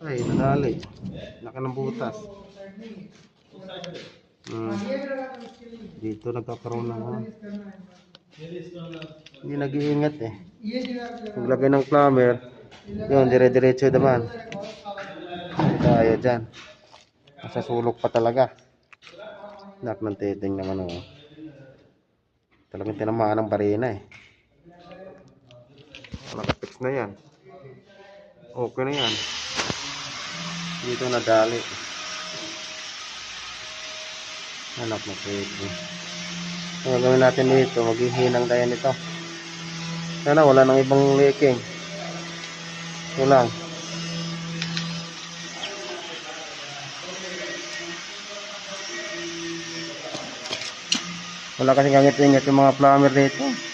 Ay, nadali. Laki ng butas. Dito nagkakaroon ng hindi nag-iingat eh. Paglagay ng plumber, yun, dire-diretso naman. Tayo dyan. Nasa sulok pa talaga. Nak ng titing naman oh. Talagang tinamaan ng barina eh. Nakapix na yan. Okay na yan. Dito nadali. Anak na titing. Ang gagawin natin dito, maghihinang tayo nito. Sana wala nang ibang leaking. Ito lang. Wala kasing ingat-ingat yung mga plumber dito.